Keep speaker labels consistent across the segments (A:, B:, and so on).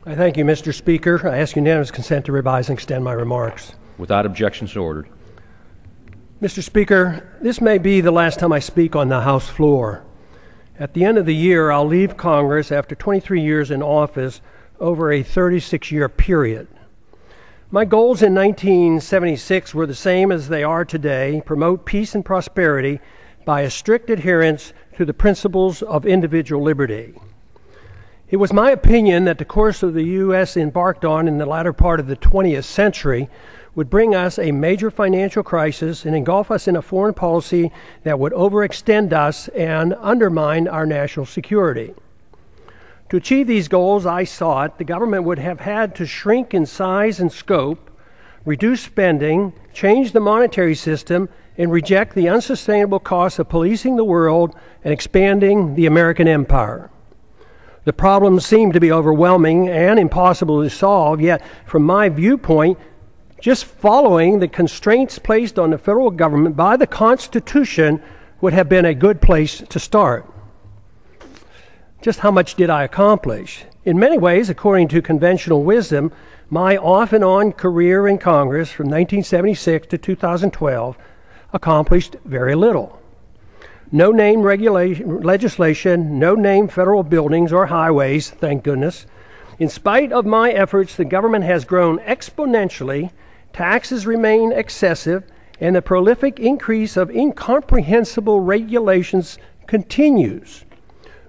A: I thank you, Mr. Speaker. I ask unanimous consent to revise and extend my remarks.
B: Without objection, so ordered.
A: Mr. Speaker, this may be the last time I speak on the House floor. At the end of the year, I'll leave Congress after 23 years in office over a 36-year period. My goals in 1976 were the same as they are today: promote peace and prosperity by a strict adherence to the principles of individual liberty. It was my opinion that the course of the U.S. embarked on in the latter part of the 20th century would bring us a major financial crisis and engulf us in a foreign policy that would overextend us and undermine our national security. To achieve these goals, I thought the government would have had to shrink in size and scope, reduce spending, change the monetary system, and reject the unsustainable costs of policing the world and expanding the American empire. The problems seem to be overwhelming and impossible to solve, yet from my viewpoint, just following the constraints placed on the federal government by the Constitution would have been a good place to start. Just how much did I accomplish? In many ways, according to conventional wisdom, my off and on career in Congress from 1976 to 2012 accomplished very little. No name legislation, no name federal buildings or highways, thank goodness. In spite of my efforts, the government has grown exponentially, taxes remain excessive, and the prolific increase of incomprehensible regulations continues.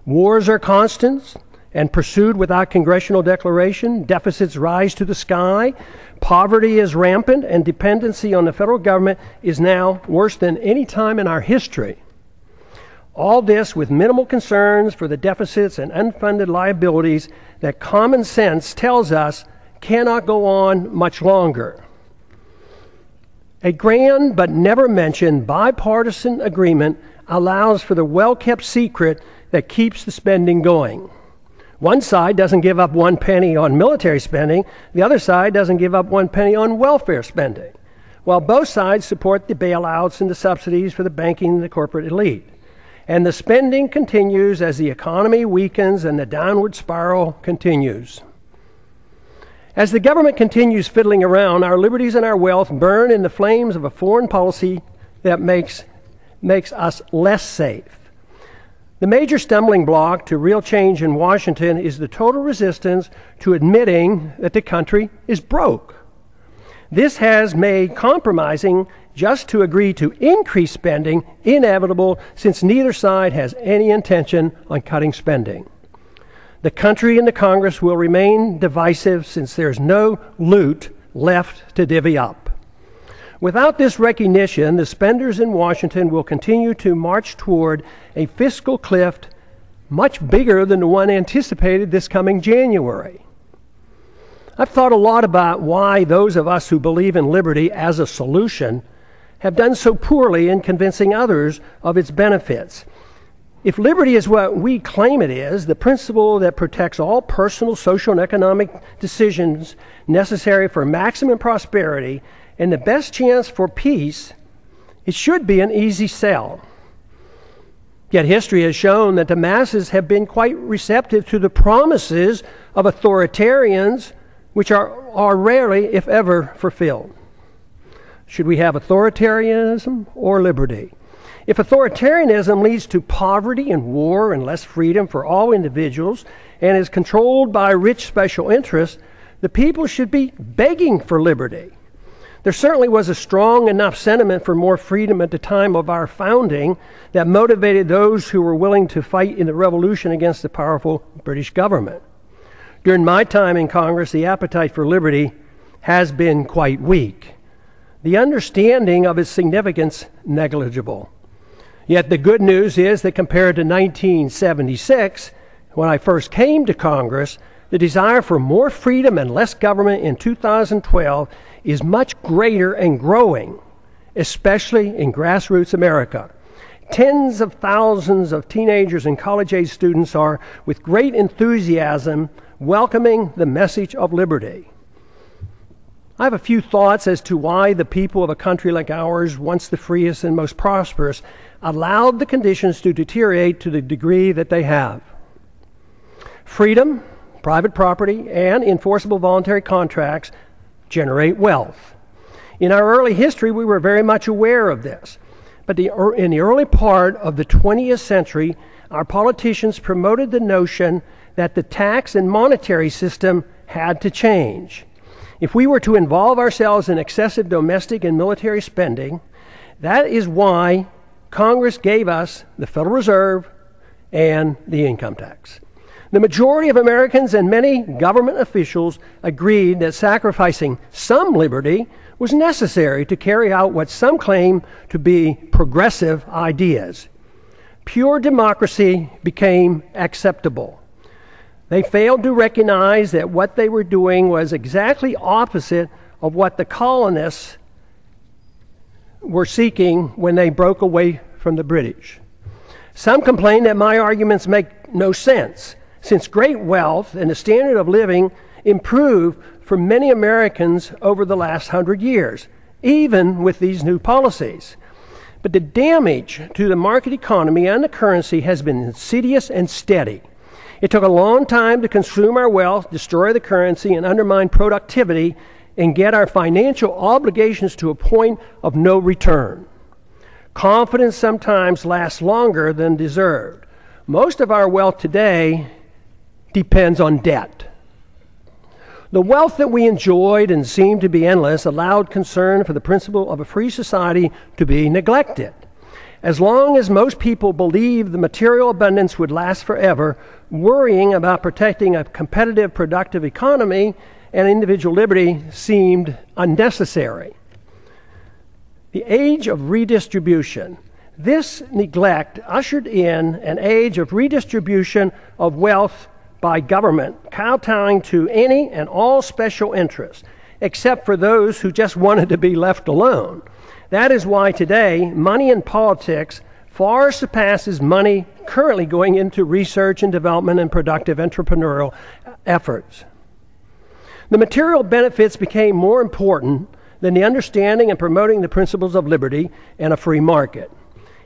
A: Wars are constant and pursued without congressional declaration. Deficits rise to the sky. Poverty is rampant, and dependency on the federal government is now worse than any time in our history. All this with minimal concerns for the deficits and unfunded liabilities that common sense tells us cannot go on much longer. A grand but never mentioned bipartisan agreement allows for the well-kept secret that keeps the spending going. One side doesn't give up 1 penny on military spending, the other side doesn't give up 1 penny on welfare spending, while both sides support the bailouts and the subsidies for the banking and the corporate elite. And the spending continues as the economy weakens and the downward spiral continues. As the government continues fiddling around, our liberties and our wealth burn in the flames of a foreign policy that makes us less safe. The major stumbling block to real change in Washington is the total resistance to admitting that the country is broke. This has made compromising just to agree to increase spending inevitable, since neither side has any intention on cutting spending. The country and the Congress will remain divisive since there's no loot left to divvy up. Without this recognition, the spenders in Washington will continue to march toward a fiscal cliff much bigger than the one anticipated this coming January. I've thought a lot about why those of us who believe in liberty as a solution have done so poorly in convincing others of its benefits. If liberty is what we claim it is, the principle that protects all personal, social, and economic decisions necessary for maximum prosperity and the best chance for peace, it should be an easy sell. Yet history has shown that the masses have been quite receptive to the promises of authoritarians, which are rarely, if ever, fulfilled. Should we have authoritarianism or liberty? If authoritarianism leads to poverty and war and less freedom for all individuals and is controlled by rich special interests, the people should be begging for liberty. There certainly was a strong enough sentiment for more freedom at the time of our founding that motivated those who were willing to fight in the revolution against the powerful British government. During my time in Congress, the appetite for liberty has been quite weak. The understanding of its significance negligible. Yet the good news is that compared to 1976, when I first came to Congress, the desire for more freedom and less government in 2012 is much greater and growing, especially in grassroots America. Tens of thousands of teenagers and college-age students are, with great enthusiasm, welcoming the message of liberty. I have a few thoughts as to why the people of a country like ours, once the freest and most prosperous, allowed the conditions to deteriorate to the degree that they have. Freedom, private property, and enforceable voluntary contracts generate wealth. In our early history, we were very much aware of this. But in the early part of the 20th century, our politicians promoted the notion that the tax and monetary system had to change. If we were to involve ourselves in excessive domestic and military spending, that is why Congress gave us the Federal Reserve and the income tax. The majority of Americans and many government officials agreed that sacrificing some liberty was necessary to carry out what some claim to be progressive ideas. Pure democracy became acceptable. They failed to recognize that what they were doing was exactly opposite of what the colonists were seeking when they broke away from the British. Some complain that my arguments make no sense, since great wealth and the standard of living improved for many Americans over the last 100 years, even with these new policies. But the damage to the market economy and the currency has been insidious and steady. It took a long time to consume our wealth, destroy the currency, and undermine productivity, and get our financial obligations to a point of no return. Confidence sometimes lasts longer than deserved. Most of our wealth today depends on debt. The wealth that we enjoyed and seemed to be endless allowed concern for the principle of a free society to be neglected. As long as most people believed the material abundance would last forever, worrying about protecting a competitive, productive economy and individual liberty seemed unnecessary. The age of redistribution. This neglect ushered in an age of redistribution of wealth by government, kowtowing to any and all special interests, except for those who just wanted to be left alone. That is why today, money in politics far surpasses money currently going into research and development and productive entrepreneurial efforts. The material benefits became more important than the understanding and promoting the principles of liberty and a free market.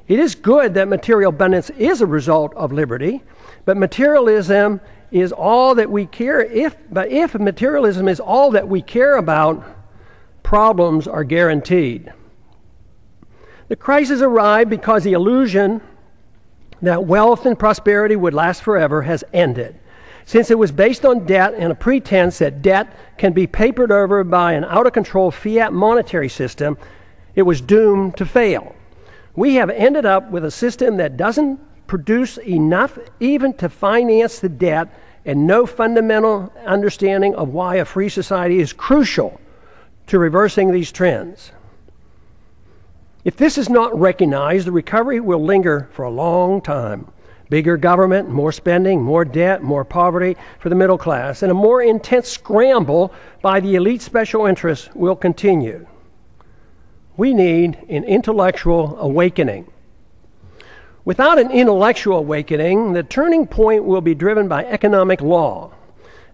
A: It is good that material abundance is a result of liberty, but materialism is all that we care. If materialism is all that we care about, problems are guaranteed. The crisis arrived because the illusion that wealth and prosperity would last forever has ended. Since it was based on debt and a pretense that debt can be papered over by an out-of-control fiat monetary system, it was doomed to fail. We have ended up with a system that doesn't produce enough even to finance the debt, and no fundamental understanding of why a free society is crucial to reversing these trends. If this is not recognized, the recovery will linger for a long time. Bigger government, more spending, more debt, more poverty for the middle class, and a more intense scramble by the elite special interests will continue. We need an intellectual awakening. Without an intellectual awakening, the turning point will be driven by economic law.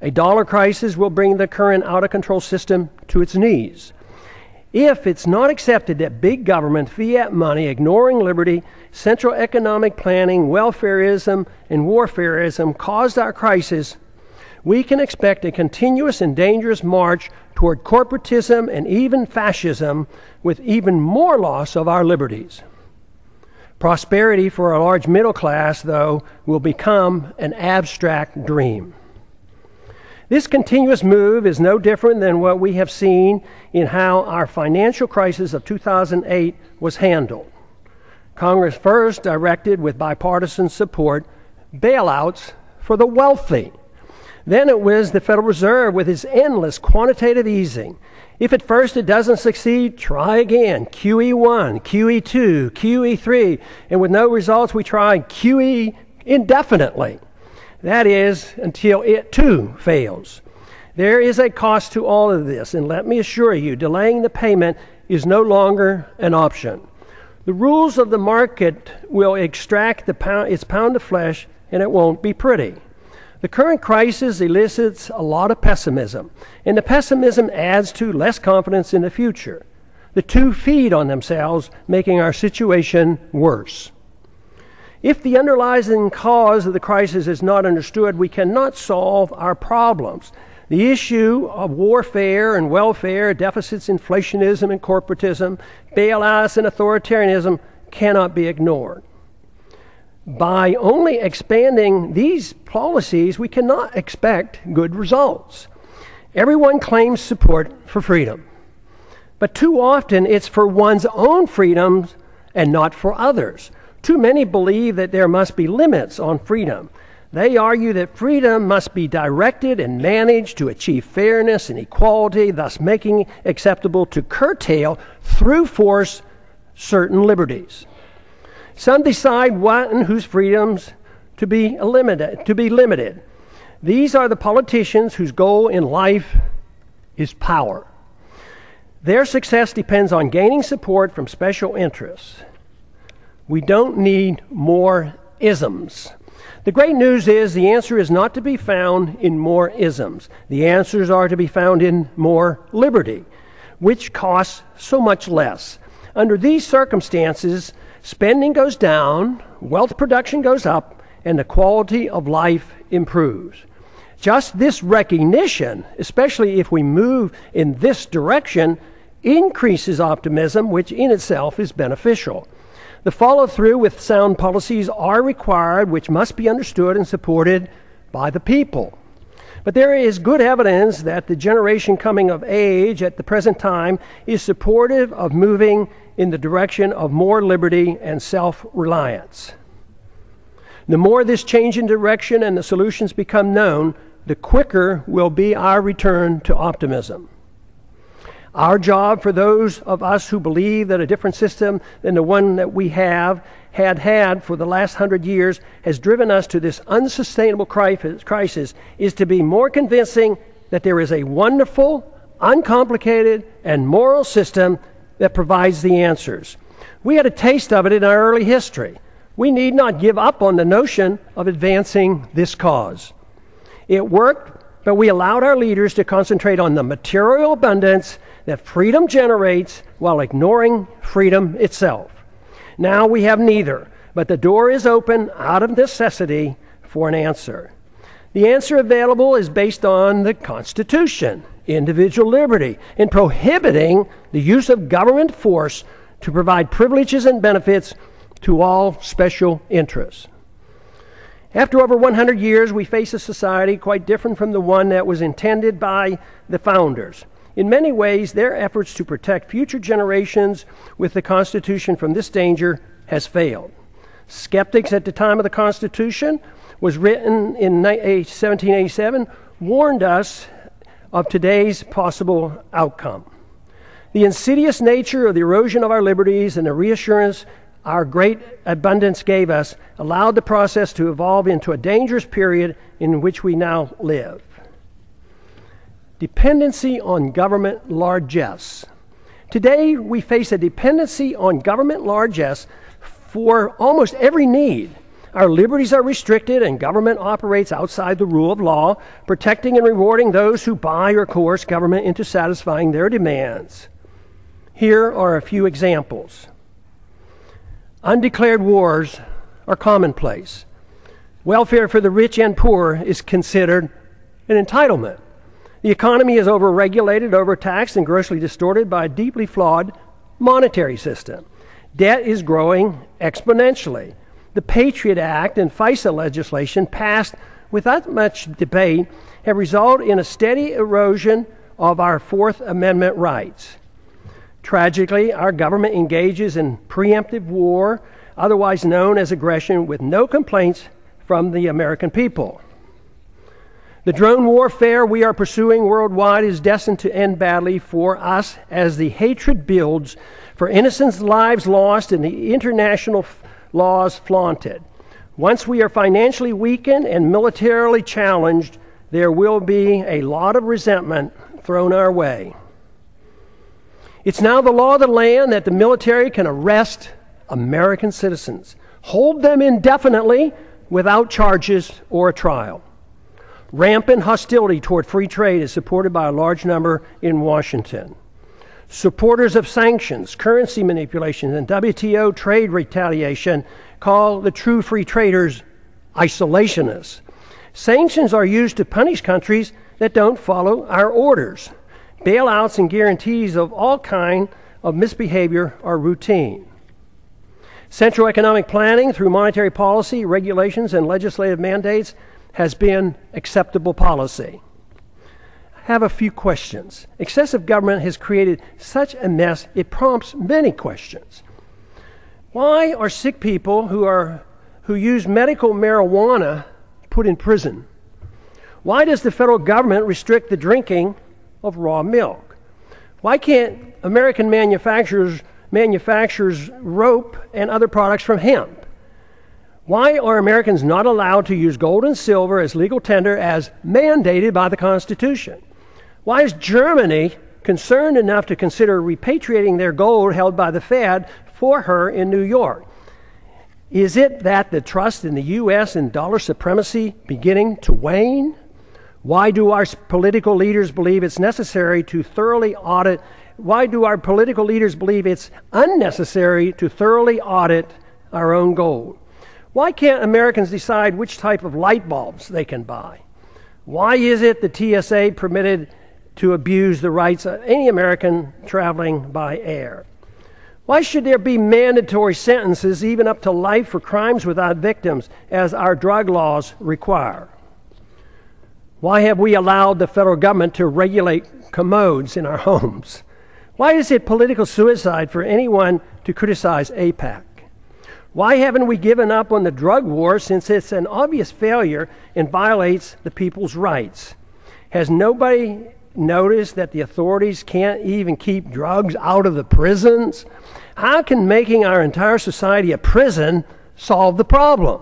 A: A dollar crisis will bring the current out-of-control system to its knees. If it's not accepted that big government, fiat money, ignoring liberty, central economic planning, welfareism, and warfareism caused our crisis, we can expect a continuous and dangerous march toward corporatism and even fascism, with even more loss of our liberties. Prosperity for a large middle class, though, will become an abstract dream. This continuous move is no different than what we have seen in how our financial crisis of 2008 was handled. Congress first directed, with bipartisan support, bailouts for the wealthy. Then it was the Federal Reserve with its endless quantitative easing. If at first it doesn't succeed, try again. QE1, QE2, QE3, and with no results, we try QE indefinitely. That is, until it too fails. There is a cost to all of this, and let me assure you, delaying the payment is no longer an option. The rules of the market will extract its pound of flesh, and it won't be pretty. The current crisis elicits a lot of pessimism, and the pessimism adds to less confidence in the future. The two feed on themselves, making our situation worse. If the underlying cause of the crisis is not understood, we cannot solve our problems. The issue of warfare and welfare, deficits, inflationism, and corporatism, bailouts, and authoritarianism cannot be ignored. By only expanding these policies, we cannot expect good results. Everyone claims support for freedom, but too often it's for one's own freedoms and not for others. Too many believe that there must be limits on freedom. They argue that freedom must be directed and managed to achieve fairness and equality, thus making it acceptable to curtail through force certain liberties. Some decide what and whose freedoms to be limited. These are the politicians whose goal in life is power. Their success depends on gaining support from special interests. We don't need more isms. The great news is the answer is not to be found in more isms. The answers are to be found in more liberty, which costs so much less. Under these circumstances, spending goes down, wealth production goes up, and the quality of life improves. Just this recognition, especially if we move in this direction, increases optimism, which in itself is beneficial. The follow-through with sound policies are required, which must be understood and supported by the people. But there is good evidence that the generation coming of age at the present time is supportive of moving in the direction of more liberty and self-reliance. The more this change in direction and the solutions become known, the quicker will be our return to optimism. Our job, for those of us who believe that a different system than the one that we had for the last 100 years has driven us to this unsustainable crisis, is to be more convincing that there is a wonderful, uncomplicated, and moral system that provides the answers. We had a taste of it in our early history. We need not give up on the notion of advancing this cause. It worked, but we allowed our leaders to concentrate on the material abundance that freedom generates while ignoring freedom itself. Now we have neither, but the door is open out of necessity for an answer. The answer available is based on the Constitution, individual liberty, in prohibiting the use of government force to provide privileges and benefits to all special interests. After over 100 years, we face a society quite different from the one that was intended by the founders. In many ways, their efforts to protect future generations with the Constitution from this danger has failed. Skeptics at the time of the Constitution, was written in 1787, warned us of today's possible outcome. The insidious nature of the erosion of our liberties and the reassurance our great abundance gave us allowed the process to evolve into a dangerous period in which we now live. Dependency on government largesse. Today, we face a dependency on government largesse for almost every need. Our liberties are restricted and government operates outside the rule of law, protecting and rewarding those who buy or coerce government into satisfying their demands. Here are a few examples. Undeclared wars are commonplace. Welfare for the rich and poor is considered an entitlement. The economy is overregulated, overtaxed, and grossly distorted by a deeply flawed monetary system. Debt is growing exponentially. The Patriot Act and FISA legislation passed without much debate have resulted in a steady erosion of our Fourth Amendment rights. Tragically, our government engages in preemptive war, otherwise known as aggression, with no complaints from the American people. The drone warfare we are pursuing worldwide is destined to end badly for us as the hatred builds for innocent lives lost and the international laws flaunted. Once we are financially weakened and militarily challenged, there will be a lot of resentment thrown our way. It's now the law of the land that the military can arrest American citizens, hold them indefinitely without charges or a trial. Rampant hostility toward free trade is supported by a large number in Washington. Supporters of sanctions, currency manipulation, and WTO trade retaliation call the true free traders isolationists. Sanctions are used to punish countries that don't follow our orders. Bailouts and guarantees of all kinds of misbehavior are routine. Central economic planning through monetary policy, regulations, and legislative mandates has been acceptable policy. I have a few questions. Excessive government has created such a mess, it prompts many questions. Why are sick people who use medical marijuana put in prison? Why does the federal government restrict the drinking of raw milk? Why can't American manufacturers rope and other products from hemp? Why are Americans not allowed to use gold and silver as legal tender as mandated by the Constitution? Why is Germany concerned enough to consider repatriating their gold held by the Fed for her in New York? Is it that the trust in the U.S. and dollar supremacy beginning to wane? Why do our political leaders believe it's necessary to thoroughly audit? Why do our political leaders believe it's unnecessary to thoroughly audit our own gold? Why can't Americans decide which type of light bulbs they can buy? Why is it the TSA permitted to abuse the rights of any American traveling by air? Why should there be mandatory sentences, even up to life, for crimes without victims, as our drug laws require? Why have we allowed the federal government to regulate commodes in our homes? Why is it political suicide for anyone to criticize AIPAC? Why haven't we given up on the drug war, since it's an obvious failure and violates the people's rights? Has nobody noticed that the authorities can't even keep drugs out of the prisons? How can making our entire society a prison solve the problem?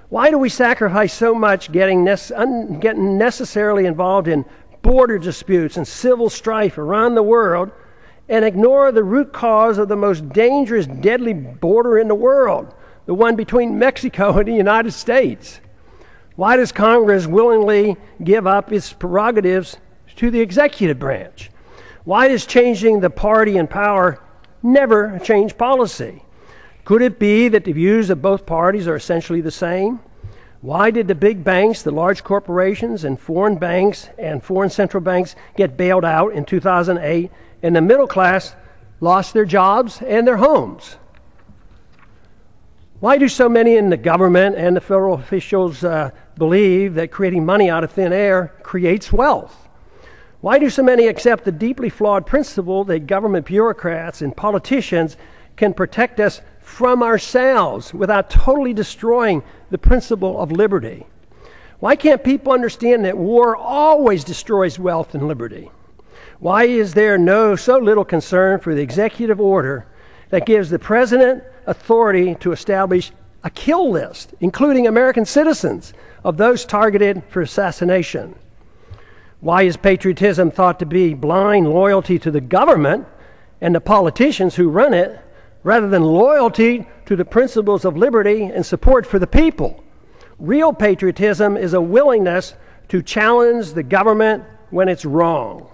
A: Why do we sacrifice so much getting necessarily involved in border disputes and civil strife around the world and ignore the root cause of the most dangerous, deadly border in the world, the one between Mexico and the United States? Why does Congress willingly give up its prerogatives to the executive branch? Why does changing the party in power never change policy? Could it be that the views of both parties are essentially the same? Why did the big banks, the large corporations, and foreign banks and foreign central banks get bailed out in 2008, and the middle class lost their jobs and their homes? Why do so many in the government and the federal officials believe that creating money out of thin air creates wealth? Why do so many accept the deeply flawed principle that government bureaucrats and politicians can protect us from ourselves without totally destroying the principle of liberty? Why can't people understand that war always destroys wealth and liberty? Why is there so little concern for the executive order that gives the president authority to establish a kill list, including American citizens, of those targeted for assassination? Why is patriotism thought to be blind loyalty to the government and the politicians who run it, rather than loyalty to the principles of liberty and support for the people? Real patriotism is a willingness to challenge the government when it's wrong.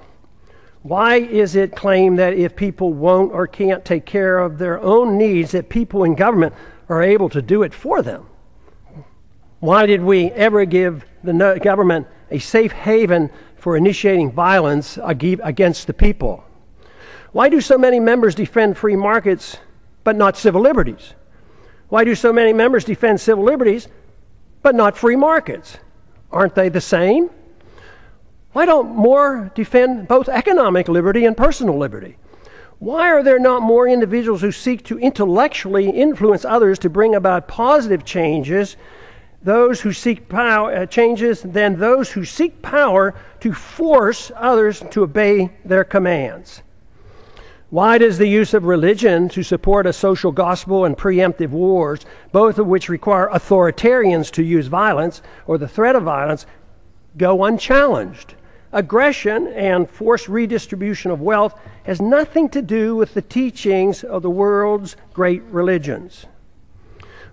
A: Why is it claimed that if people won't or can't take care of their own needs, that people in government are able to do it for them? Why did we ever give the government a safe haven for initiating violence against the people? Why do so many members defend free markets but not civil liberties? Why do so many members defend civil liberties but not free markets? Aren't they the same? Why don't more defend both economic liberty and personal liberty? Why are there not more individuals who seek to intellectually influence others to bring about positive changes, those who seek changes, than those who seek power to force others to obey their commands? Why does the use of religion to support a social gospel and preemptive wars, both of which require authoritarians to use violence or the threat of violence, go unchallenged? Aggression and forced redistribution of wealth has nothing to do with the teachings of the world's great religions.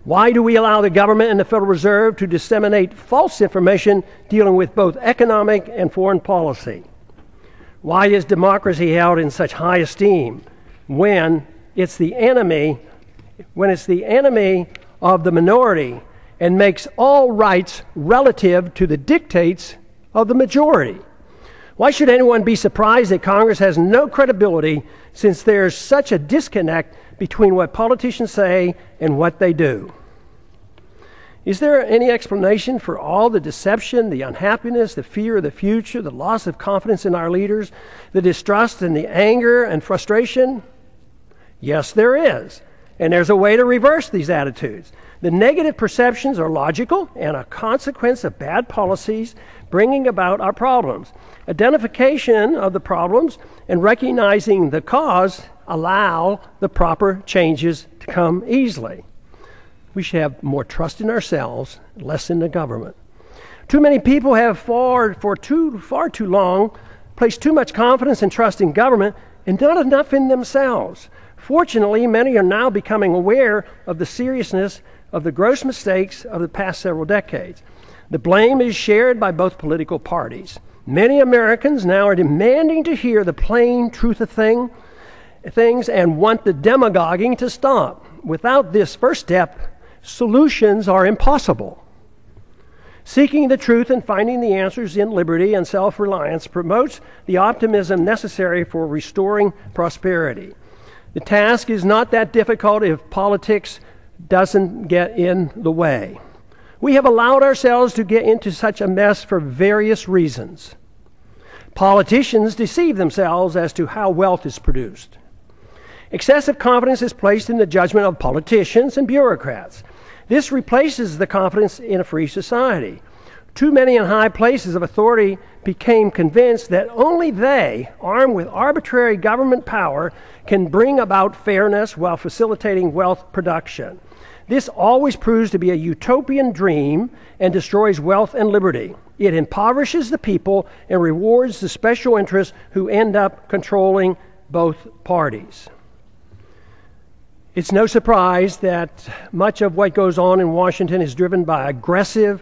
A: Why do we allow the government and the Federal Reserve to disseminate false information dealing with both economic and foreign policy? Why is democracy held in such high esteem when it's the enemy of the minority and makes all rights relative to the dictates of the majority? Why should anyone be surprised that Congress has no credibility since there's such a disconnect between what politicians say and what they do? Is there any explanation for all the deception, the unhappiness, the fear of the future, the loss of confidence in our leaders, the distrust and the anger and frustration? Yes, there is. And there's a way to reverse these attitudes. The negative perceptions are logical and a consequence of bad policies bringing about our problems. Identification of the problems and recognizing the cause allow the proper changes to come easily. We should have more trust in ourselves, less in the government. Too many people have far too long placed too much confidence and trust in government and not enough in themselves. Fortunately, many are now becoming aware of the seriousness of the gross mistakes of the past several decades. The blame is shared by both political parties. Many Americans now are demanding to hear the plain truth of things and want the demagoguing to stop. Without this first step, solutions are impossible. Seeking the truth and finding the answers in liberty and self-reliance promotes the optimism necessary for restoring prosperity. The task is not that difficult if politics doesn't get in the way. We have allowed ourselves to get into such a mess for various reasons. Politicians deceive themselves as to how wealth is produced. Excessive confidence is placed in the judgment of politicians and bureaucrats. This replaces the confidence in a free society. Too many in high places of authority became convinced that only they, armed with arbitrary government power, can bring about fairness while facilitating wealth production. This always proves to be a utopian dream and destroys wealth and liberty. It impoverishes the people and rewards the special interests who end up controlling both parties. It's no surprise that much of what goes on in Washington is driven by aggressive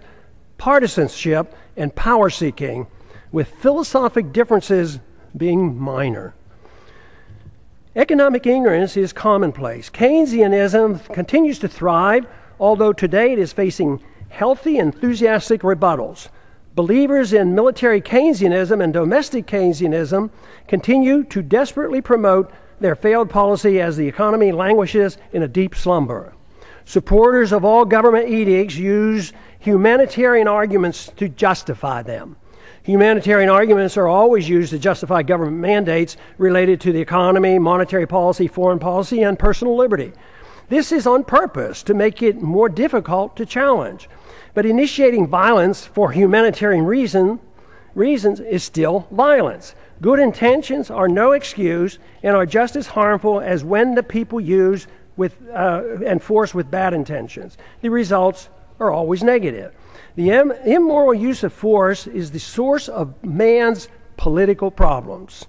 A: partisanship and power seeking, with philosophic differences being minor. Economic ignorance is commonplace. Keynesianism continues to thrive, although today it is facing healthy, enthusiastic rebuttals. Believers in military Keynesianism and domestic Keynesianism continue to desperately promote their failed policy as the economy languishes in a deep slumber. Supporters of all government edicts use humanitarian arguments to justify them. Humanitarian arguments are always used to justify government mandates related to the economy, monetary policy, foreign policy, and personal liberty. This is on purpose to make it more difficult to challenge. But initiating violence for humanitarian reasons is still violence. Good intentions are no excuse and are just as harmful as when the people use and force with bad intentions. The results are always negative. The immoral use of force is the source of man's political problems.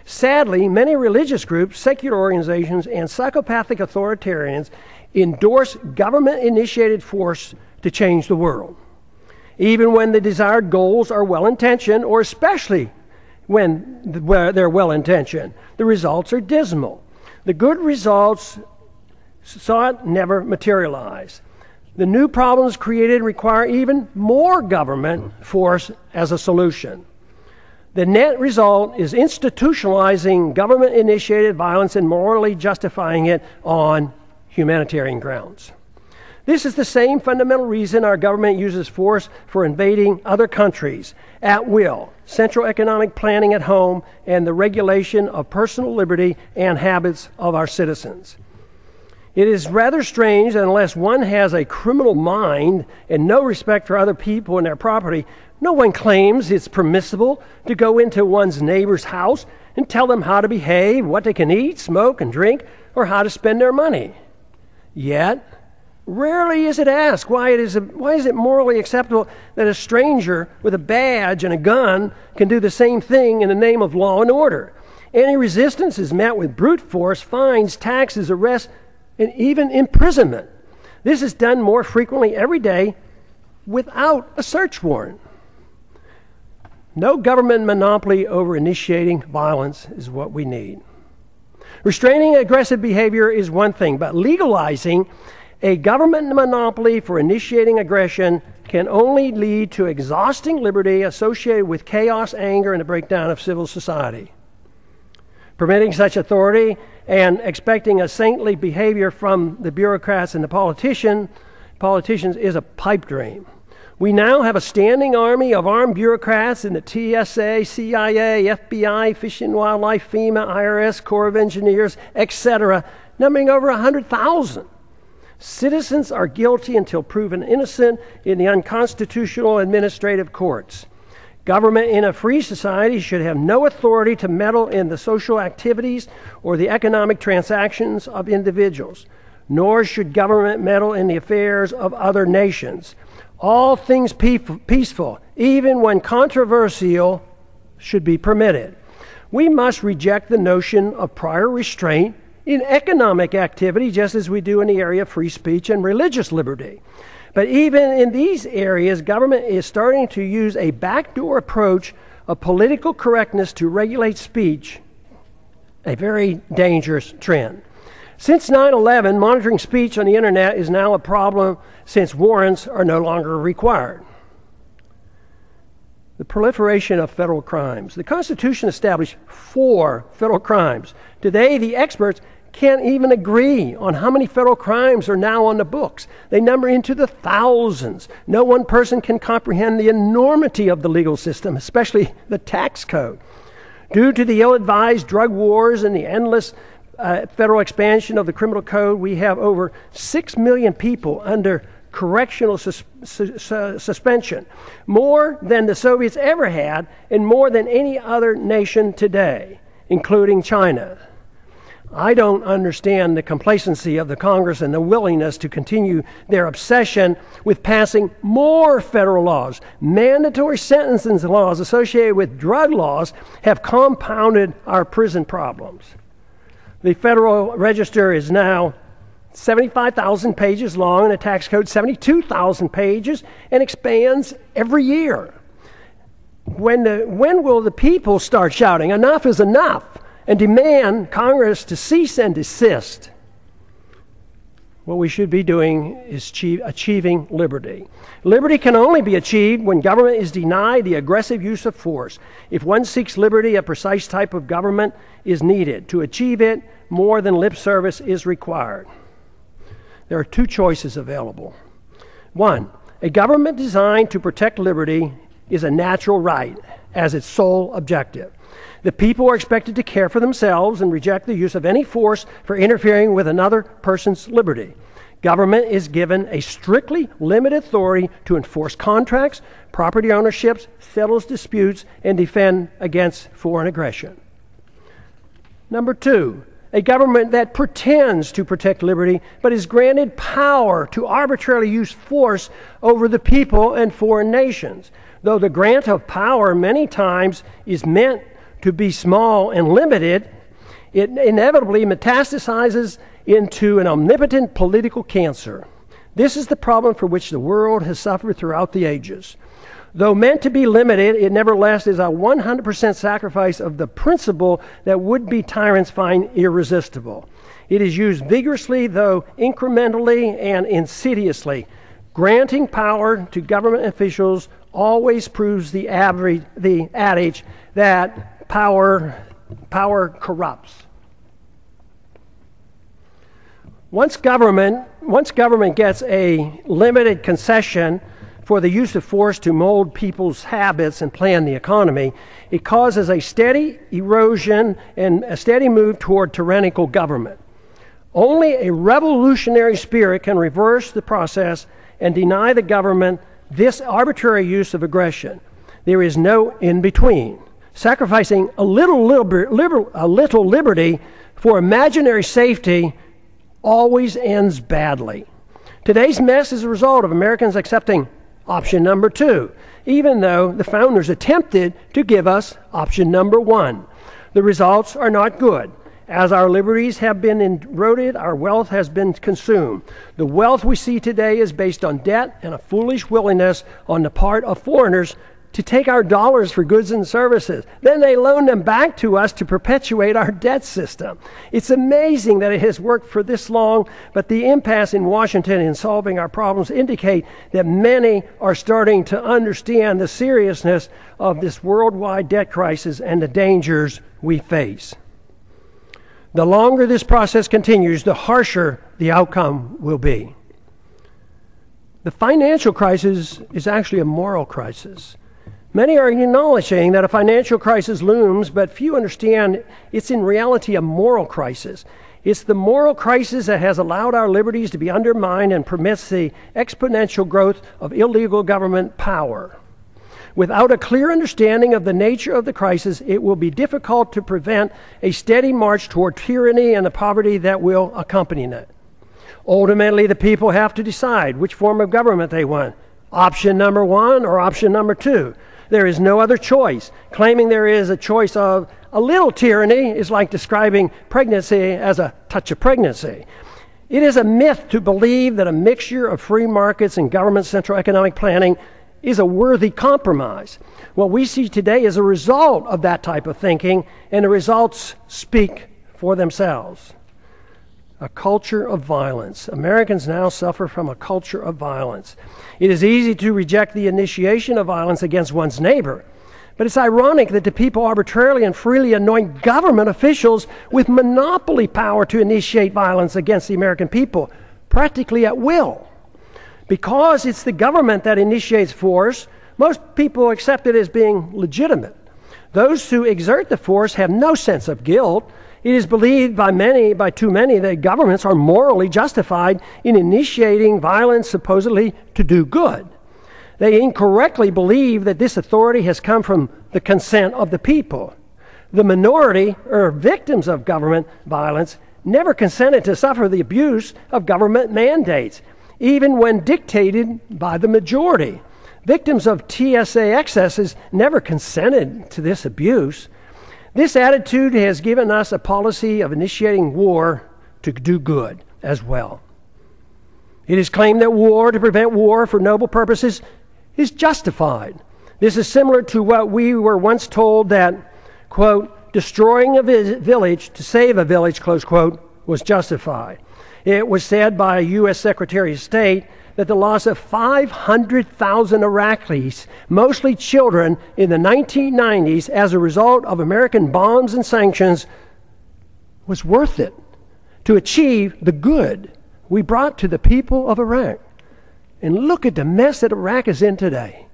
A: Sadly, many religious groups, secular organizations, and psychopathic authoritarians endorse government-initiated force to change the world. Even when the desired goals are well-intentioned, or especially when they're well-intentioned, the results are dismal. The good results sought never materialize. The new problems created require even more government force as a solution. The net result is institutionalizing government-initiated violence and morally justifying it on humanitarian grounds. This is the same fundamental reason our government uses force for invading other countries at will, central economic planning at home, and the regulation of personal liberty and habits of our citizens. It is rather strange that unless one has a criminal mind and no respect for other people and their property, no one claims it's permissible to go into one's neighbor's house and tell them how to behave, what they can eat, smoke, and drink, or how to spend their money. Yet, rarely is it asked why is it morally acceptable that a stranger with a badge and a gun can do the same thing in the name of law and order. Any resistance is met with brute force, fines, taxes, arrests, and even imprisonment. This is done more frequently every day without a search warrant. No government monopoly over initiating violence is what we need. Restraining aggressive behavior is one thing, but legalizing a government monopoly for initiating aggression can only lead to exhausting liberty associated with chaos, anger, and a breakdown of civil society. Permitting such authority and expecting a saintly behavior from the bureaucrats and the politicians is a pipe dream. We now have a standing army of armed bureaucrats in the TSA, CIA, FBI, Fish and Wildlife, FEMA, IRS, Corps of Engineers, etc., numbering over 100,000. Citizens are guilty until proven innocent in the unconstitutional administrative courts. Government in a free society should have no authority to meddle in the social activities or the economic transactions of individuals, nor should government meddle in the affairs of other nations. All things peaceful, even when controversial, should be permitted. We must reject the notion of prior restraint in economic activity, just as we do in the area of free speech and religious liberty. But even in these areas, government is starting to use a backdoor approach of political correctness to regulate speech, a very dangerous trend. Since 9/11, monitoring speech on the internet is now a problem since warrants are no longer required. The proliferation of federal crimes. The Constitution established 4 federal crimes. Today, the experts can't even agree on how many federal crimes are now on the books. They number into the thousands. No one person can comprehend the enormity of the legal system, especially the tax code. Due to the ill-advised drug wars and the endless federal expansion of the criminal code, we have over 6 million people under correctional suspension, more than the Soviets ever had and more than any other nation today, including China. I don't understand the complacency of the Congress and the willingness to continue their obsession with passing more federal laws. Mandatory sentencing laws associated with drug laws have compounded our prison problems. The Federal Register is now 75,000 pages long and the tax code 72,000 pages and expands every year. When will the people start shouting, "Enough is enough," and demand Congress to cease and desist? What we should be doing is achieving liberty. Liberty can only be achieved when government is denied the aggressive use of force. If one seeks liberty, a precise type of government is needed. To achieve it, more than lip service is required. There are 2 choices available. 1, a government designed to protect liberty is a natural right as its sole objective. The people are expected to care for themselves and reject the use of any force for interfering with another person's liberty. Government is given a strictly limited authority to enforce contracts, property ownerships, settle disputes, and defend against foreign aggression. Number 2, a government that pretends to protect liberty but is granted power to arbitrarily use force over the people and foreign nations. Though the grant of power many times is meant to be small and limited, it inevitably metastasizes into an omnipotent political cancer. This is the problem for which the world has suffered throughout the ages. Though meant to be limited, it nevertheless is a 100% sacrifice of the principle that would-be tyrants find irresistible. It is used vigorously, though incrementally and insidiously. Granting power to government officials always proves the adage that power corrupts. Once government gets a limited concession for the use of force to mold people's habits and plan the economy, it causes a steady erosion and a steady move toward tyrannical government. Only a revolutionary spirit can reverse the process and deny the government this arbitrary use of aggression. There is no in-between. Sacrificing a little liberty for imaginary safety always ends badly. Today's mess is a result of Americans accepting option number 2, even though the founders attempted to give us option number 1. The results are not good. As our liberties have been eroded, our wealth has been consumed. The wealth we see today is based on debt and a foolish willingness on the part of foreigners to take our dollars for goods and services. Then they loan them back to us to perpetuate our debt system. It's amazing that it has worked for this long, but the impasse in Washington in solving our problems indicate that many are starting to understand the seriousness of this worldwide debt crisis and the dangers we face. The longer this process continues, the harsher the outcome will be. The financial crisis is actually a moral crisis. Many are acknowledging that a financial crisis looms, but few understand it's in reality a moral crisis. It's the moral crisis that has allowed our liberties to be undermined and permits the exponential growth of illegal government power. Without a clear understanding of the nature of the crisis, it will be difficult to prevent a steady march toward tyranny and the poverty that will accompany it. Ultimately, the people have to decide which form of government they want. Option number 1 or option number 2. There is no other choice. Claiming there is a choice of a little tyranny is like describing pregnancy as a touch of pregnancy. It is a myth to believe that a mixture of free markets and government central economic planning is a worthy compromise. What we see today is a result of that type of thinking, and the results speak for themselves. A culture of violence. Americans now suffer from a culture of violence. It is easy to reject the initiation of violence against one's neighbor, but it's ironic that the people arbitrarily and freely anoint government officials with monopoly power to initiate violence against the American people, practically at will. Because it's the government that initiates force, most people accept it as being legitimate. Those who exert the force have no sense of guilt. It is believed by too many, that governments are morally justified in initiating violence supposedly to do good. They incorrectly believe that this authority has come from the consent of the people. The minority, or victims of government violence, never consented to suffer the abuse of government mandates, even when dictated by the majority. Victims of TSA excesses never consented to this abuse. This attitude has given us a policy of initiating war to do good as well. It is claimed that war to prevent war for noble purposes is justified. This is similar to what we were once told that, quote, destroying a village to save a village, close quote, was justified. It was said by a U.S. Secretary of State that the loss of 500,000 Iraqis, mostly children, in the 1990s as a result of American bombs and sanctions was worth it to achieve the good we brought to the people of Iraq. And look at the mess that Iraq is in today.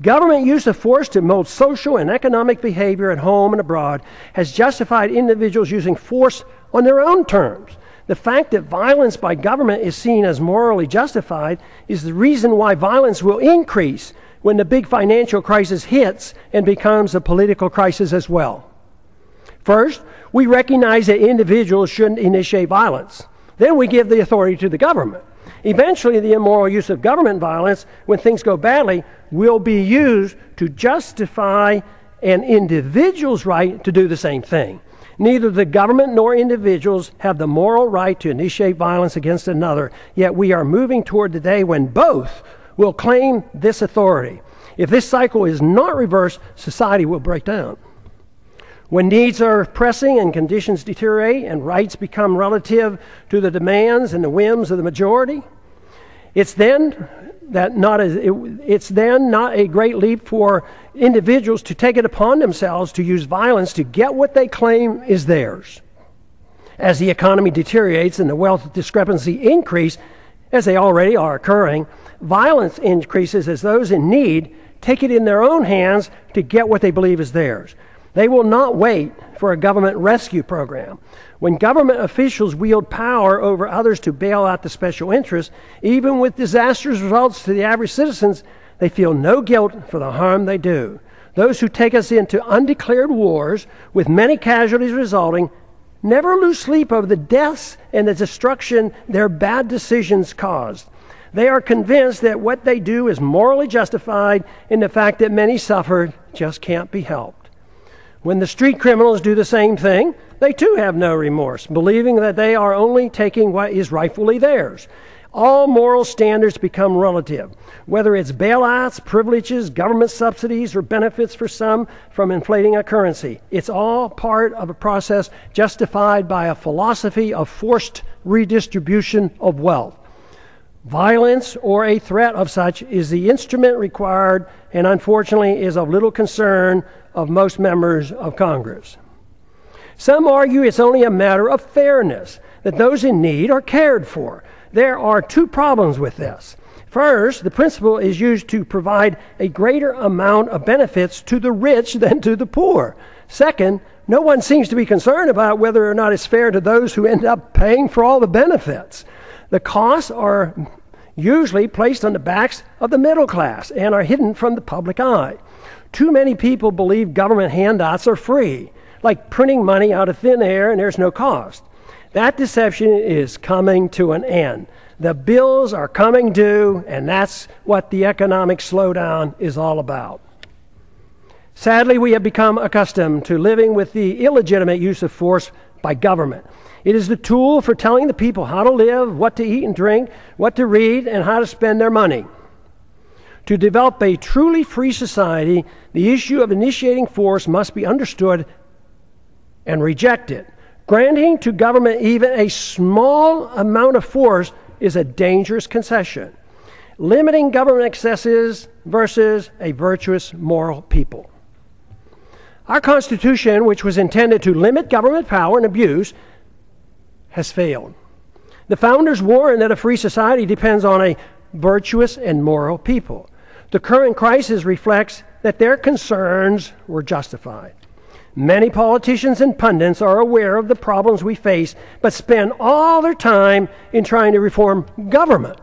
A: Government use of force to mold social and economic behavior at home and abroad has justified individuals using force on their own terms. The fact that violence by government is seen as morally justified is the reason why violence will increase when the big financial crisis hits and becomes a political crisis as well. First, we recognize that individuals shouldn't initiate violence. Then we give the authority to the government. Eventually, the immoral use of government violence, when things go badly, will be used to justify an individual's right to do the same thing. Neither the government nor individuals have the moral right to initiate violence against another, yet we are moving toward the day when both will claim this authority. If this cycle is not reversed, society will break down. When needs are pressing and conditions deteriorate and rights become relative to the demands and the whims of the majority, it's then not a great leap for individuals to take it upon themselves to use violence to get what they claim is theirs. As the economy deteriorates and the wealth discrepancy increase, as they already are occurring, violence increases as those in need take it in their own hands to get what they believe is theirs. They will not wait for a government rescue program. When government officials wield power over others to bail out the special interests, even with disastrous results to the average citizens, they feel no guilt for the harm they do. Those who take us into undeclared wars, with many casualties resulting, never lose sleep over the deaths and the destruction their bad decisions caused. They are convinced that what they do is morally justified, and the fact that many suffered just can't be helped. When the street criminals do the same thing, they too have no remorse, believing that they are only taking what is rightfully theirs. All moral standards become relative, whether it's bailouts, privileges, government subsidies, or benefits for some from inflating a currency. It's all part of a process justified by a philosophy of forced redistribution of wealth. Violence or a threat of such is the instrument required and unfortunately is of little concern of most members of Congress. Some argue it's only a matter of fairness, that those in need are cared for. There are two problems with this. First, the principle is used to provide a greater amount of benefits to the rich than to the poor. Second, no one seems to be concerned about whether or not it's fair to those who end up paying for all the benefits. The costs are usually placed on the backs of the middle class and are hidden from the public eye. Too many people believe government handouts are free, like printing money out of thin air and there's no cost. That deception is coming to an end. The bills are coming due, and that's what the economic slowdown is all about. Sadly, we have become accustomed to living with the illegitimate use of force by government. It is the tool for telling the people how to live, what to eat and drink, what to read, and how to spend their money. To develop a truly free society, the issue of initiating force must be understood and rejected. Granting to government even a small amount of force is a dangerous concession. Limiting government excesses versus a virtuous moral people. Our Constitution, which was intended to limit government power and abuse, has failed. The founders warned that a free society depends on a virtuous and moral people. The current crisis reflects that their concerns were justified. Many politicians and pundits are aware of the problems we face, but spend all their time in trying to reform government.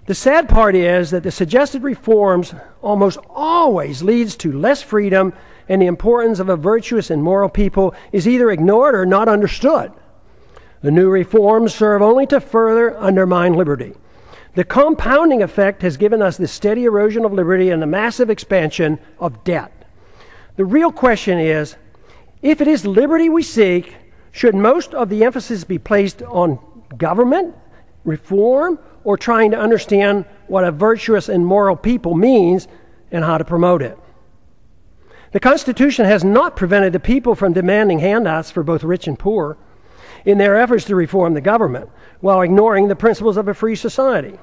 A: The sad part is that the suggested reforms almost always leads to less freedom, and the importance of a virtuous and moral people is either ignored or not understood. The new reforms serve only to further undermine liberty. The compounding effect has given us the steady erosion of liberty and the massive expansion of debt. The real question is, if it is liberty we seek, should most of the emphasis be placed on government, reform, or trying to understand what a virtuous and moral people means and how to promote it? The Constitution has not prevented the people from demanding handouts for both rich and poor in their efforts to reform the government, while ignoring the principles of a free society.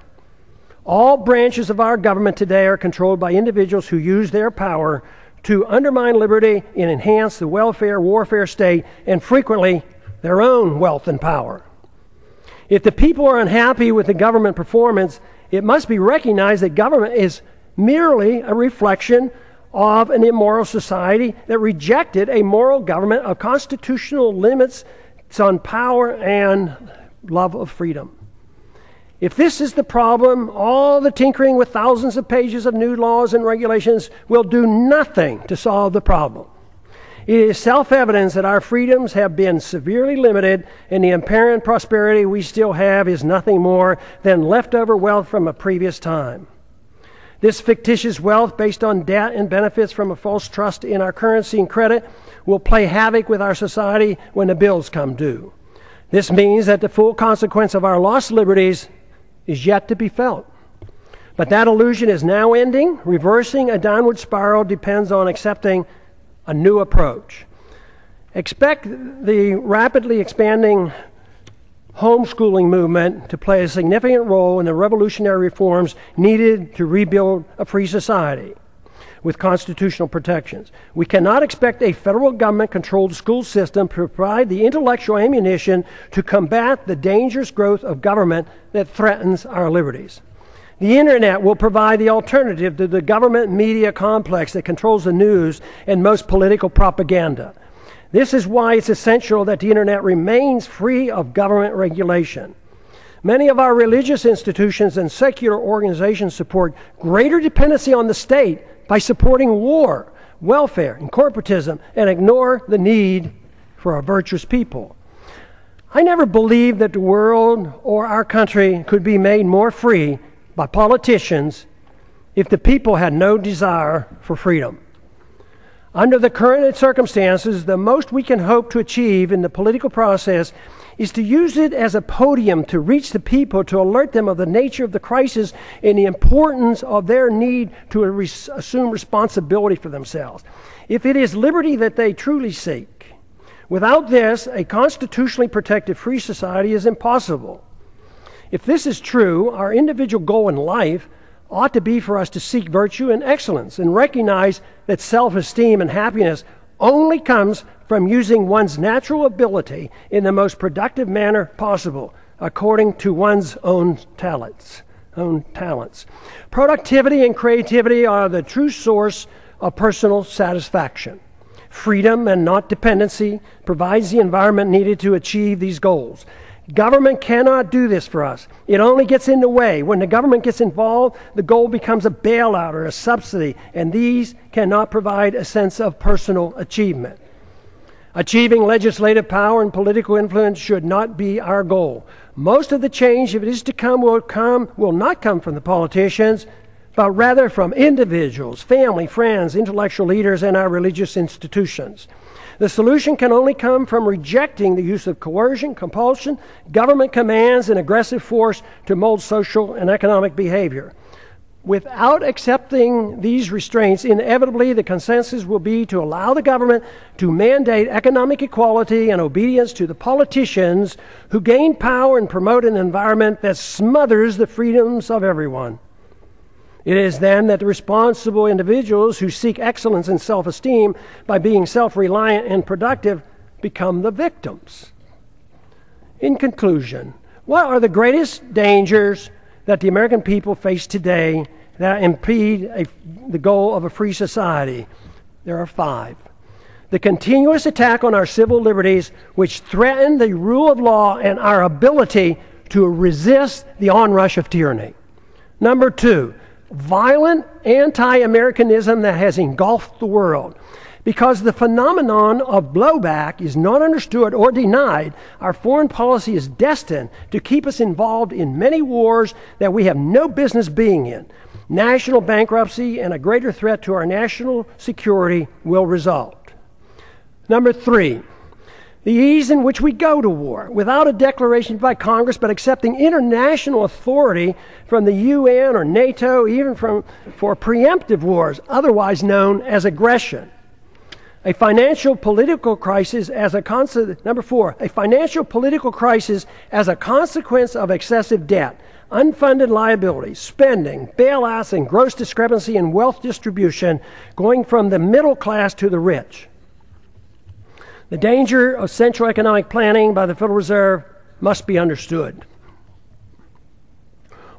A: All branches of our government today are controlled by individuals who use their power to undermine liberty and enhance the welfare warfare state, and frequently their own wealth and power. If the people are unhappy with the government performance, it must be recognized that government is merely a reflection of an immoral society that rejected a moral government of constitutional limits on power and love of freedom. If this is the problem, all the tinkering with thousands of pages of new laws and regulations will do nothing to solve the problem. It is self-evident that our freedoms have been severely limited, and the apparent prosperity we still have is nothing more than leftover wealth from a previous time. This fictitious wealth based on debt and benefits from a false trust in our currency and credit will play havoc with our society when the bills come due. This means that the full consequence of our lost liberties is yet to be felt. But that illusion is now ending. Reversing a downward spiral depends on accepting a new approach. Expect the rapidly expanding homeschooling movement to play a significant role in the revolutionary reforms needed to rebuild a free society with constitutional protections. We cannot expect a federal government-controlled school system to provide the intellectual ammunition to combat the dangerous growth of government that threatens our liberties. The internet will provide the alternative to the government media complex that controls the news and most political propaganda. This is why it's essential that the internet remains free of government regulation. Many of our religious institutions and secular organizations support greater dependency on the state by supporting war, welfare, and corporatism, and ignore the need for a virtuous people. I never believed that the world or our country could be made more free by politicians if the people had no desire for freedom. Under the current circumstances, the most we can hope to achieve in the political process is to use it as a podium to reach the people, to alert them of the nature of the crisis and the importance of their need to assume responsibility for themselves. If it is liberty that they truly seek, without this, a constitutionally protected free society is impossible. If this is true, our individual goal in life ought to be for us to seek virtue and excellence and recognize that self-esteem and happiness only comes from using one's natural ability in the most productive manner possible, according to one's own talents. Productivity and creativity are the true source of personal satisfaction. Freedom and not dependency provides the environment needed to achieve these goals. Government cannot do this for us. It only gets in the way. When the government gets involved, the goal becomes a bailout or a subsidy, and these cannot provide a sense of personal achievement. Achieving legislative power and political influence should not be our goal. Most of the change, if it is to come, will not come from the politicians, but rather from individuals, family, friends, intellectual leaders, and our religious institutions. The solution can only come from rejecting the use of coercion, compulsion, government commands, and aggressive force to mold social and economic behavior. Without accepting these restraints, inevitably the consensus will be to allow the government to mandate economic equality and obedience to the politicians who gain power and promote an environment that smothers the freedoms of everyone. It is then that the responsible individuals who seek excellence and self-esteem by being self-reliant and productive become the victims. In conclusion, what are the greatest dangers that the American people face today that impede the goal of a free society? There are 5. The continuous attack on our civil liberties, which threaten the rule of law and our ability to resist the onrush of tyranny. Number 2, violent anti-Americanism that has engulfed the world. Because the phenomenon of blowback is not understood or denied, our foreign policy is destined to keep us involved in many wars that we have no business being in. National bankruptcy and a greater threat to our national security will result. Number 3, the ease in which we go to war, without a declaration by Congress, but accepting international authority from the UN or NATO, even for preemptive wars, otherwise known as aggression. A financial political crisis as a Number 4, a financial political crisis as a consequence of excessive debt, unfunded liabilities, spending, bailouts, and gross discrepancy in wealth distribution, going from the middle class to the rich. The danger of central economic planning by the Federal Reserve must be understood.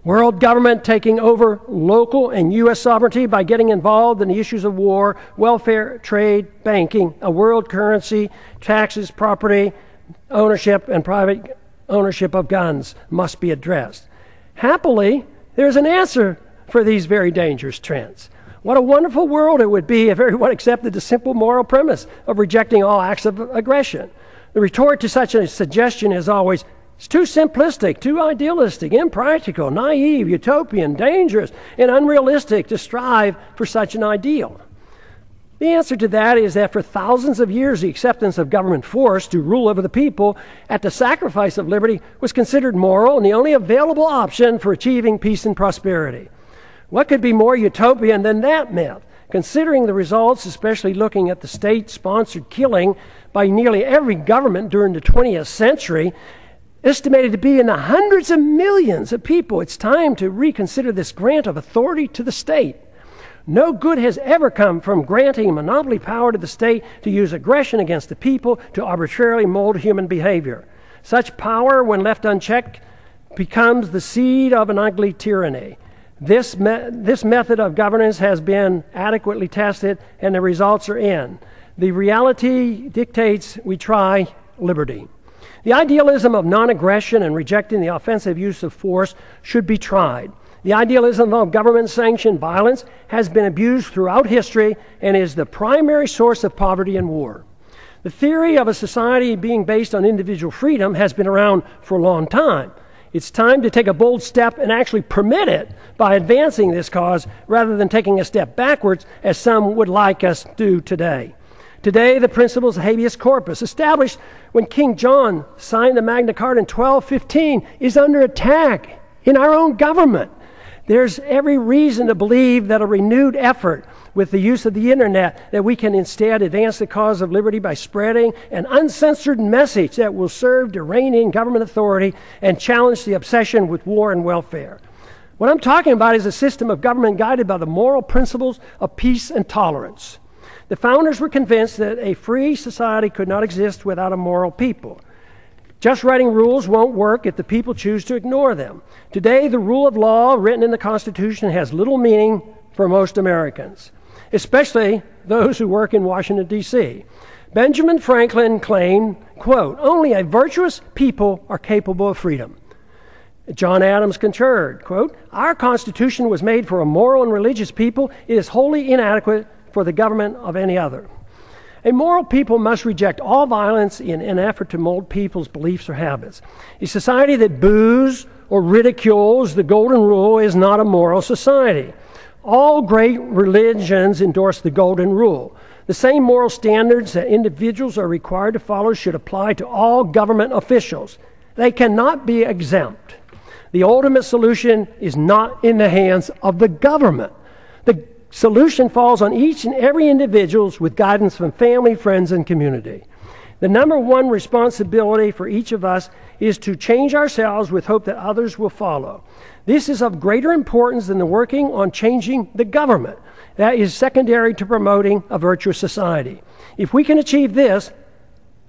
A: World government taking over local and U.S. sovereignty by getting involved in the issues of war, welfare, trade, banking, a world currency, taxes, property, ownership, and private ownership of guns must be addressed. Happily, there's an answer for these very dangerous trends. What a wonderful world it would be if everyone accepted the simple moral premise of rejecting all acts of aggression. The retort to such a suggestion is always, it's too simplistic, too idealistic, impractical, naive, utopian, dangerous, and unrealistic to strive for such an ideal. The answer to that is that for thousands of years, the acceptance of government force to rule over the people at the sacrifice of liberty was considered moral and the only available option for achieving peace and prosperity. What could be more utopian than that myth? Considering the results, especially looking at the state-sponsored killing by nearly every government during the 20th century, estimated to be in the hundreds of millions of people, it's time to reconsider this grant of authority to the state. No good has ever come from granting monopoly power to the state to use aggression against the people to arbitrarily mold human behavior. Such power, when left unchecked, becomes the seed of an ugly tyranny. This method of governance has been adequately tested, and the results are in. The reality dictates we try liberty. The idealism of non-aggression and rejecting the offensive use of force should be tried. The idealism of government-sanctioned violence has been abused throughout history and is the primary source of poverty and war. The theory of a society being based on individual freedom has been around for a long time. It's time to take a bold step and actually permit it by advancing this cause rather than taking a step backwards as some would like us to do today. Today, the principles of habeas corpus, established when King John signed the Magna Carta in 1215, is under attack in our own government. There's every reason to believe that a renewed effort with the use of the internet, that we can instead advance the cause of liberty by spreading an uncensored message that will serve to rein in government authority and challenge the obsession with war and welfare. What I'm talking about is a system of government guided by the moral principles of peace and tolerance. The founders were convinced that a free society could not exist without a moral people. Just writing rules won't work if the people choose to ignore them. Today, the rule of law written in the Constitution has little meaning for most Americans, especially those who work in Washington, D.C. Benjamin Franklin claimed, quote, "Only a virtuous people are capable of freedom." John Adams concurred, quote, "Our Constitution was made for a moral and religious people. It is wholly inadequate for the government of any other." A moral people must reject all violence in an effort to mold people's beliefs or habits. A society that boos or ridicules the golden rule is not a moral society. All great religions endorse the golden rule. The same moral standards that individuals are required to follow should apply to all government officials. They cannot be exempt. The ultimate solution is not in the hands of the government. The solution falls on each and every individual with guidance from family, friends, and community. The number one responsibility for each of us is to change ourselves with hope that others will follow. This is of greater importance than the working on changing the government. That is secondary to promoting a virtuous society. If we can achieve this,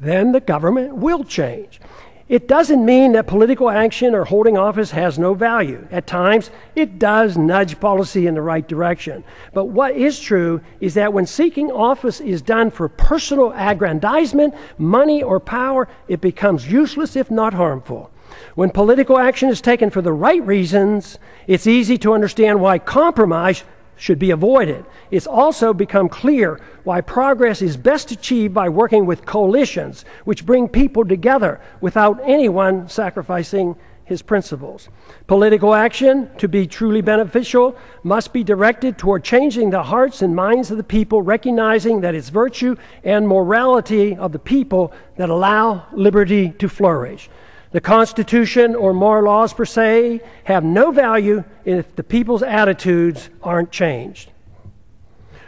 A: then the government will change. It doesn't mean that political action or holding office has no value. At times, it does nudge policy in the right direction. But what is true is that when seeking office is done for personal aggrandizement, money, or power, it becomes useless if not harmful. When political action is taken for the right reasons, it's easy to understand why compromise should be avoided. It's also become clear why progress is best achieved by working with coalitions, which bring people together without anyone sacrificing his principles. Political action, to be truly beneficial, must be directed toward changing the hearts and minds of the people, recognizing that it's virtue and morality of the people that allow liberty to flourish. The Constitution or moral laws per se have no value if the people's attitudes aren't changed.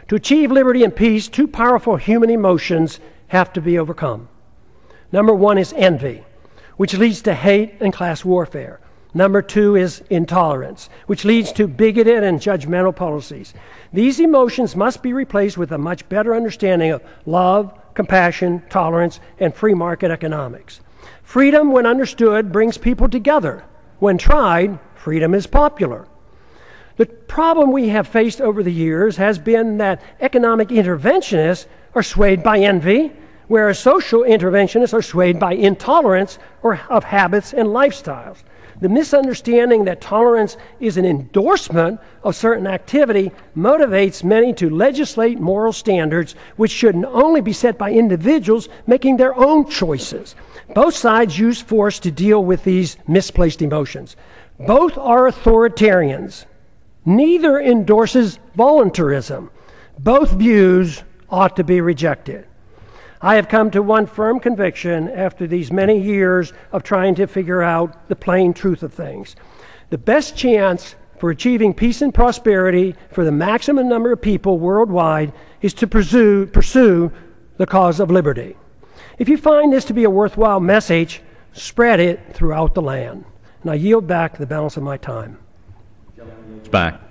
A: To achieve liberty and peace, two powerful human emotions have to be overcome. Number one is envy, which leads to hate and class warfare. Number two is intolerance, which leads to bigoted and judgmental policies. These emotions must be replaced with a much better understanding of love, compassion, tolerance, and free market economics. Freedom, when understood, brings people together. When tried, freedom is popular. The problem we have faced over the years has been that economic interventionists are swayed by envy, whereas social interventionists are swayed by intolerance or of habits and lifestyles. The misunderstanding that tolerance is an endorsement of certain activity motivates many to legislate moral standards which should only be set by individuals making their own choices. Both sides use force to deal with these misplaced emotions. Both are authoritarians. Neither endorses voluntarism. Both views ought to be rejected. I have come to one firm conviction after these many years of trying to figure out the plain truth of things. The best chance for achieving peace and prosperity for the maximum number of people worldwide is to pursue the cause of liberty. If you find this to be a worthwhile message, spread it throughout the land. And I yield back the balance of my time.
B: Back.